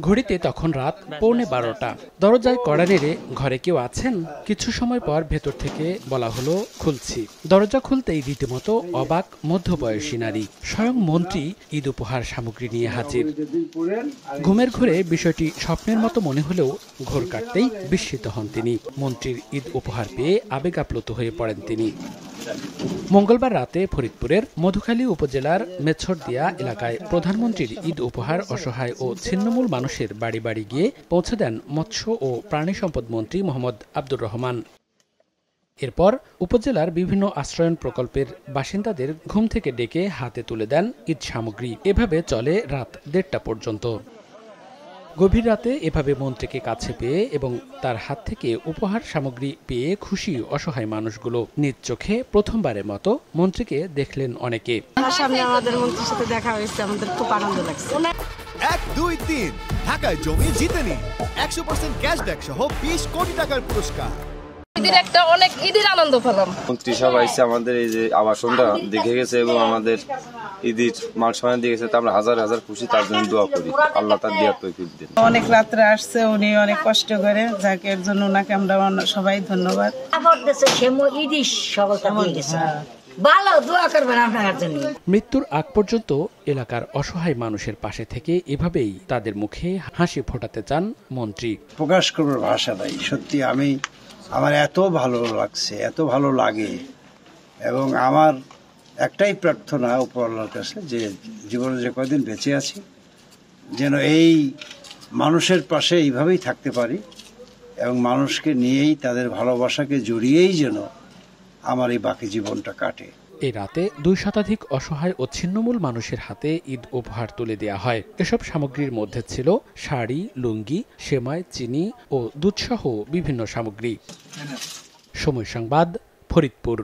ঘড়িতে তখন রাত 11:45। দরজায় কড়া নেড়ে ঘরে কেউ আছেন? কিছু সময় পর ভেতর থেকে বলা হলো খুলছি। দরজা খুলতেই রীতিমতো অবাক মধ্যবয়সী নারী, স্বয়ং মন্ত্রী ঈদ উপহার সামগ্রী নিয়ে হাজির। ঘুমের ঘোরে বিষয়টি স্বপ্নের মতো মনে হলেও ঘোর কাটতেই বিস্মিত হন তিনি। মন্ত্রীর ঈদ উপহার পেয়ে আবেগ আপ্লুত হয়ে পড়েন তিনি। মঙ্গলবার রাতে ফরিদপুরের মধুখালী উপজেলার মেছরদিয়া এলাকায় প্রধানমন্ত্রীর ঈদ উপহার অসহায় ও ছিন্নমূল মানুষের বাড়ি বাড়ি গিয়ে পৌঁছে দেন মৎস্য ও প্রাণী সম্পদ মন্ত্রী মোহাম্মদ আব্দুর রহমান। এরপর উপজেলার বিভিন্ন আশ্রয়ন প্রকল্পের বাসিন্দাদের ঘুম থেকে ডেকে হাতে তুলে দেন ঈদ সামগ্রী। এভাবে চলে রাত 1:30 পর্যন্ত। গভীর রাতে এভাবে মন্ত্রীকে কাছে পেয়ে এবং তার হাত থেকে উপহার সামগ্রী পেয়ে খুশি অসহায় মানুষগুলো। নিজ চোখে প্রথমবারের মতো মন্ত্রীকে দেখলেন অনেকে। সামনে আমাদের মন্ত্রীর সাথে দেখা হয়েছে, আমাদের খুব আনন্দ লাগছে। 1, 2, 3 ঢাকায় জমি জিতে নিন 100% ক্যাশব্যাক সহ 20 কোটি টাকার পুরস্কার। ঈদের একটা অনেক ঈদের আনন্দ পেলাম। মন্ত্রী সব আইসে আমাদের এই যে আবাসনটা দেখে গেছে এবং আমাদের ঈদের মাল সামান দিয়ে গেছে। আমরা হাজার হাজার খুশি, তার জন্য দোয়া করি আল্লাহ তার দেওয়ার তৌফিক দেন। অনেক রাত্রে আসছে, উনি অনেক কষ্ট করে, যাকে এর জন্য ওনাকে আমরা সবাই ধন্যবাদ। মৃত্যুর আগ পর্যন্ত এলাকার অসহায় মানুষের পাশে থেকে এভাবেই তাদের মুখে হাসি ফোটাতে চান মন্ত্রী। প্রকাশ করার ভাষা নাই। সত্যি আমার এত ভালো লাগছে, এত ভালো লাগে, এবং আমার একটাই প্রার্থনা উপরওয়ালার কাছে যে জীবনে যে কয়দিন বেঁচে আছি যেন এই মানুষের পাশে এইভাবেই থাকতে পারি এবং মানুষকে নিয়েই, তাদের ভালোবাসাকে জড়িয়েই যেন আমার এই বাকি জীবনটা কাটে। এই রাতে 2 শতাধিক অসহায় ও ছিন্নমূল মানুষের হাতে ঈদ উপহার তুলে দেওয়া হয়। এসব সামগ্রীর মধ্যে ছিল শাড়ি, লুঙ্গি, সেমাই, চিনি ও দুধসহ বিভিন্ন সামগ্রী। সময় সংবাদ, ফরিদপুর।